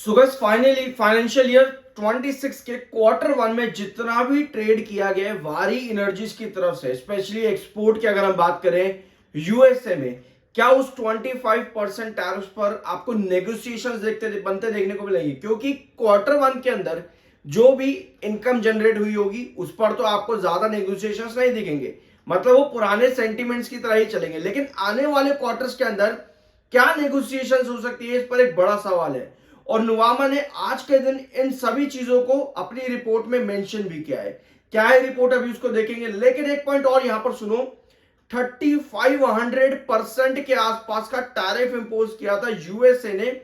So guys finally financial year 26 के quarter one में जितना भी ट्रेड किया गया है वारी एनर्जीज की तरफ से, स्पेशली एक्सपोर्ट की अगर हम बात करें यूएसए में, क्या उस 25% टैरिफ पर आपको नेगोशिएशंस बनते देखने को मिलेंगे? क्योंकि क्वार्टर वन के अंदर जो भी इनकम जनरेट हुई होगी उस पर तो आपको ज्यादा नेगोशिएशंस नहीं दिखेंगे, मतलब वो पुराने सेंटिमेंट्स की तरह ही चलेंगे। लेकिन आने वाले क्वार्टर्स के अंदर क्या नेगोशिएशंस हो सकती है, इस पर एक बड़ा सवाल है। और नुवामा ने आज के दिन इन सभी चीजों को अपनी रिपोर्ट में मेंशन भी किया है। क्या है रिपोर्ट, अभी उसको देखेंगे। लेकिन एक पॉइंट और यहां पर सुनो, 3500% के आसपास का टैरिफ इंपोज किया था यूएसए ने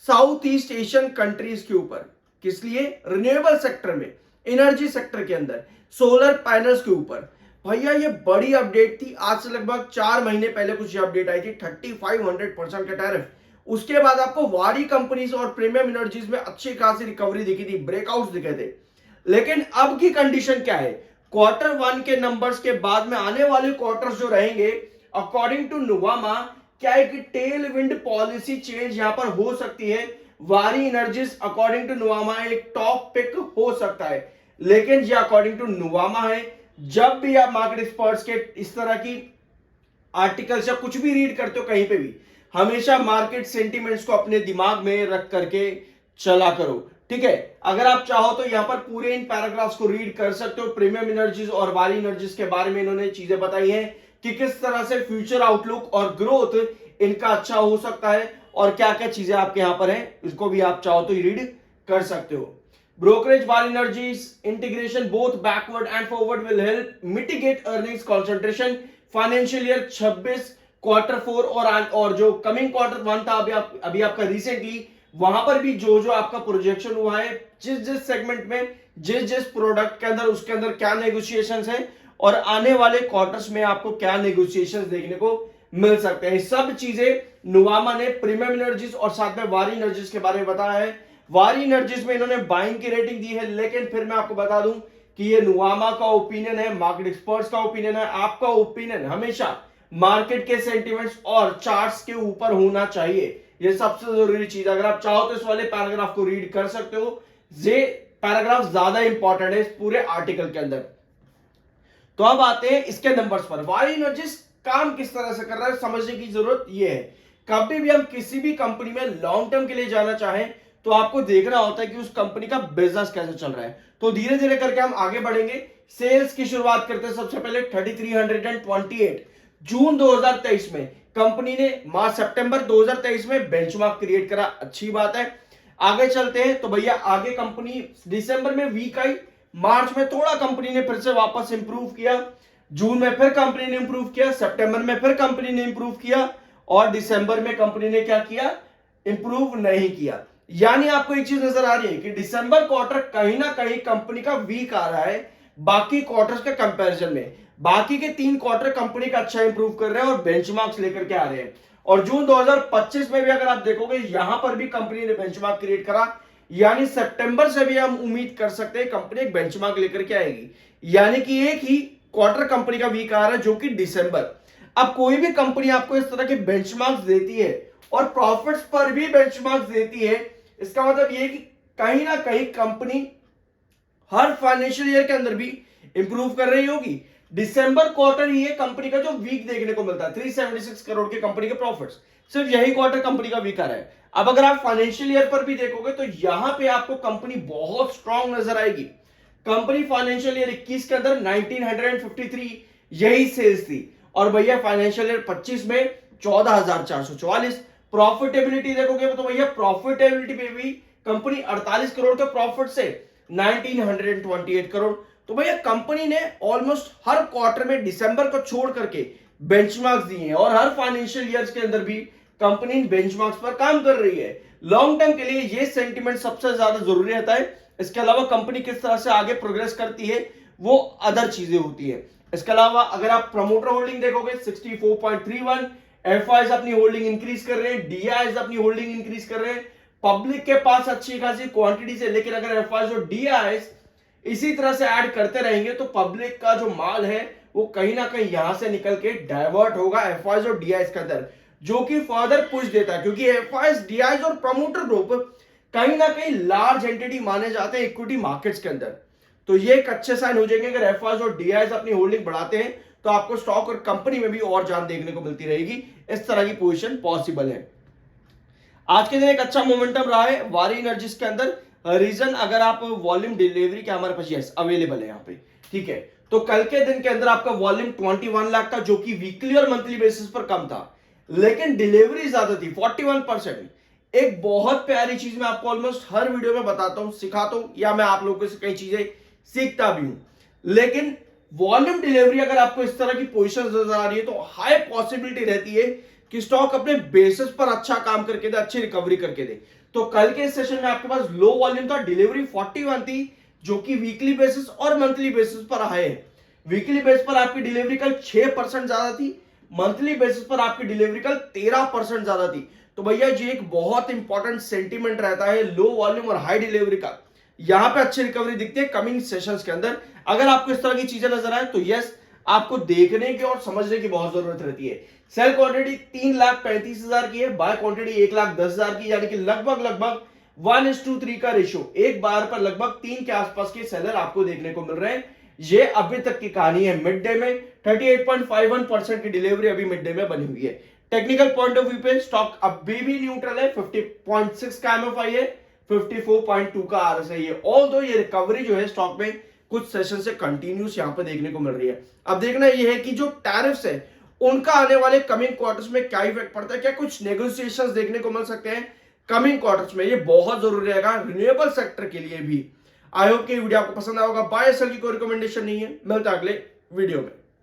साउथ ईस्ट एशियन कंट्रीज के ऊपर। किस लिए? रिन्यूएबल सेक्टर में, एनर्जी सेक्टर के अंदर, सोलर पैनल्स के ऊपर। भैया ये बड़ी अपडेट थी, आज से लगभग 4 महीने पहले कुछ ये अपडेट आई थी, 3500% का टैरिफ। उसके बाद आपको वारी कंपनीज और प्रीमियम एनर्जीज में अच्छी खासी रिकवरी दिखी थी, ब्रेकआउट्स दिखे थे। लेकिन अब की कंडीशन क्या है? क्वार्टर वन के नंबर्स के बाद में आने वाले क्वार्टर्स जो रहेंगे, अकॉर्डिंग टू नुवामा, क्या है कि टेल विंड पॉलिसी चेंज यहां पर हो सकती है। वारी एनर्जीज अकॉर्डिंग टू नुवामा एक टॉप पिक हो सकता है। लेकिन ये अकॉर्डिंग टू नुवामा है। जब भी आप मार्केट एक्सपर्ट्स के इस तरह की आर्टिकल्स या कुछ भी रीड करते हो कहीं पे भी, हमेशा मार्केट सेंटिमेंट्स को अपने दिमाग में रख करके चला करो, ठीक है। अगर आप चाहो तो यहां पर पूरे इन पैराग्राफ्स को रीड कर सकते हो। प्रीमियम एनर्जीज और वारी एनर्जीज के बारे में इन्होंने चीजें बताई हैं कि किस तरह से फ्यूचर आउटलुक और ग्रोथ इनका अच्छा हो सकता है और क्या क्या चीजें आपके यहां पर हैं, इसको भी आप चाहो तो रीड कर सकते हो। Brokerage Bar Energies integration both backward and forward will help mitigate earnings concentration financial year 26 quarter 4 और जो कमिंग क्वार्टर 1 था अभी आपका रिसेंटली, वहां पर भी जो जो आपका प्रोजेक्शन हुआ है, जिस जिस सेगमेंट में जिस जिस प्रोडक्ट के अंदर उसके अंदर क्या नेगोशिएशंस है और आने वाले क्वार्टर्स में आपको क्या नेगोशिएशंस देखने को मिल सकते हैं, सब चीजें नुवामा ने प्रीमियम एनर्जीज और साथ में वारी एनर्जीज के बारे में बताया है। वारी एनर्जीज में इन्होंने बाइंग की रेटिंग दी है। लेकिन फिर मैं आपको बता दूं कि ये नुवामा का ओपिनियन है, मार्केट एक्सपर्ट्स का ओपिनियन है। आपका ओपिनियन हमेशा मार्केट के सेंटिमेंट्स और चार्ट्स के ऊपर होना चाहिए, ये सबसे जरूरी चीज। अगर आप चाहो तो इस वाले पैराग्राफ को रीड कर सकते हो, ये पैराग्राफ ज्यादा इंपॉर्टेंट है इस पूरे आर्टिकल के अंदर। तो अब आते हैं इसके नंबर्स पर। वारी एनर्जीज काम किस तरह से कर रहा है, समझने की जरूरत यह है। कभी भी हम किसी भी कंपनी में लॉन्ग टर्म के लिए जाना चाहें तो आपको देखना होता है कि उस कंपनी का बिजनेस कैसे चल रहा है। तो धीरे धीरे करके हम आगे बढ़ेंगे। सेल्स की शुरुआत करते हैं सबसे पहले 3328 जून 2023 में कंपनी ने सितंबर 2023 में बेंचमार्क क्रिएट करा, अच्छी बात है। आगे चलते हैं तो भैया आगे कंपनी दिसंबर में वीक आई, मार्च में थोड़ा कंपनी ने फिर से वापस इंप्रूव किया, जून में फिर कंपनी ने इंप्रूव किया, सितंबर में फिर कंपनी ने इंप्रूव किया और दिसंबर में कंपनी ने क्या किया? इंप्रूव नहीं किया। यानी आपको एक चीज नजर आ रही है कि दिसंबर क्वार्टर कहीं ना कहीं कंपनी का वीक आ रहा है बाकी क्वार्टर्स के कंपैरिजन में। बाकी के 3 क्वार्टर कंपनी का अच्छा इंप्रूव कर रहे हैं और बेंचमार्क्स लेकर के आ रहे हैं। और जून 2025 में भी अगर आप देखोगे यहां पर भी कंपनी ने बेंचमार्क क्रिएट करा, यानी सितंबर से भी हम उम्मीद कर सकते हैं कंपनी एक बेंचमार्क लेकर के आएगी। यानी कि एक ही क्वार्टर कंपनी का वीक आ रहा है जो कि दिसंबर। अब कोई भी कंपनी आपको इस तरह के बेंचमार्क्स देती है और प्रॉफिट्स पर भी बेंचमार्क्स देती है, इसका मतलब यह कि कहीं ना कहीं कंपनी हर फाइनेंशियल ईयर के अंदर भी इंप्रूव कर रही होगी। दिसंबर क्वार्टर ही है कंपनी का जो वीक देखने को मिलता है, 376 करोड़ के कंपनी के प्रॉफिट्स, सिर्फ यही क्वार्टर कंपनी का वीक आ रहा है। अब अगर आप फाइनेंशियल ईयर पर भी देखोगे तो यहां पे आपको कंपनी बहुत स्ट्रांग नजर आएगी। कंपनी फाइनेंशियल ईयर 21 के अंदर 1953 यही सेल्स थी और भैया फाइनेंशियल ईयर 25 में 14444। प्रॉफिटेबिलिटी देखोगे तो भैया प्रॉफिटेबिलिटी पे भी कंपनी 48 करोड़ के प्रॉफिट से 1928 करोड़। तो भैया कंपनी ने ऑलमोस्ट हर क्वार्टर में दिसंबर को छोड़ करके बेंचमार्क्स दिए हैं और हर फाइनेंशियल ईयर्स के अंदर भी कंपनी बेंचमार्क्स पर काम कर रही है। लॉन्ग टर्म के लिए ये सेंटिमेंट सबसे ज्यादा जरूरी रहता है। इसके अलावा कंपनी किस तरह से आगे प्रोग्रेस करती है वो अदर चीजें होती है। इसके अलावा अगर आप प्रमोटर होल्डिंग देखोगे 64.31, एफआईज अपनी होल्डिंग इंक्रीज कर रहे हैं, डीआईज अपनी होल्डिंग इंक्रीज कर रहे हैं। पब्लिक के पास अच्छी खासी क्वांटिटी है, लेकिन अगर एफआईज और डीआईज इसी तरह से ऐड करते रहेंगे तो पब्लिक का जो माल है वो कहीं ना कहीं यहां से निकल के डाइवर्ट होगा एफआईज और डीआईज के अंदर, जो कि फर्दर पुश देता है। क्योंकि एफआईज, डीआईज और प्रमोटर ग्रुप कहीं ना कहीं लार्ज एंटिटी माने जाते हैं इक्विटी मार्केट्स के अंदर। तो ये एक अच्छे साइन हो जाएंगे। अगर एफआईज और डीआईज अपनी होल्डिंग बढ़ाते हैं तो आपको स्टॉक और कंपनी में भी और जान देखने को मिलती रहेगी। इस तरह की पोजीशन पॉसिबल है। आज के दिन एक अच्छा मोमेंटम रहा है वारी एनर्जीज के अंदर। रीजन, अगर आप वॉल्यूम डिलीवरी के हमारे पास यस अवेलेबल है यहाँ पे, ठीक है। तो कल के दिन के अंदर आपका वॉल्यूम 21 लाख था, जो कि वीकली और मंथली बेसिस पर कम था, लेकिन डिलीवरी ज्यादा थी 41%। एक बहुत प्यारी चीज मैं आपको ऑलमोस्ट हर वीडियो में बताता हूं, सिखाता हूं, या मैं आप लोगों से कई चीजें सीखता भी हूं। लेकिन वॉल्यूम डिलीवरी अगर आपको इस तरह की पोजीशन नजर आ रही है तो हाई पॉसिबिलिटी रहती है कि स्टॉक अपने बेसिस पर अच्छा काम करके दे, अच्छी रिकवरी करके दे। तो कल के सेशन में आपके पास लो वॉल्यूम था, डिलीवरी 41 थी, जो कि वीकली बेसिस और मंथली बेसिस पर हाई है। वीकली बेसिस पर आपकी डिलीवरी कल 6% ज्यादा थी, मंथली बेसिस पर आपकी डिलीवरी कल 13% ज्यादा थी। तो भैया ये एक बहुत इंपॉर्टेंट सेंटीमेंट रहता है लो वॉल्यूम और हाई डिलीवरी का। यहां पे अच्छी रिकवरी दिखती है कमिंग सेशंस के अंदर। अगर आपको इस तरह की चीजें नजर आए तो यस, आपको देखने की और समझने की बहुत जरूरत रहती है। सेल क्वांटिटी 3,35,000 की है, बाय क्वांटिटी 1,10,000 की, यानी कि लगभग 1:3 का रेशियो, एक बार पर लगभग 3 के आसपास के सेलर आपको देखने को मिल रहे हैं। ये अभी तक की कहानी है। मिड डे में 38.51% की डिलीवरी अभी मिड डे में बनी हुई है। टेक्निकल पॉइंट ऑफ व्यू पे स्टॉक अभी भी न्यूट्रल है, 50.6 का एमएफआई है, 54.2 का आरएसआई है। ऑल्दो ये रिकवरी जो है स्टॉक में कुछ सेशन से कंटिन्यूस यहां पर देखने को मिल रही है। अब देखना यह है कि जो टैरिफ्स है उनका आने वाले कमिंग क्वार्टर्स में क्या इफेक्ट पड़ता है, क्या कुछ नेगोशिएशंस देखने को मिल सकते हैं कमिंग क्वार्टर्स में। ये बहुत जरूरी रहेगा रिन्यूएबल सेक्टर के लिए भी। आई होप कि वीडियो आपको पसंद आएगा। बाय सेल की कोई रिकमेंडेशन नहीं है। मिलता है अगले वीडियो में।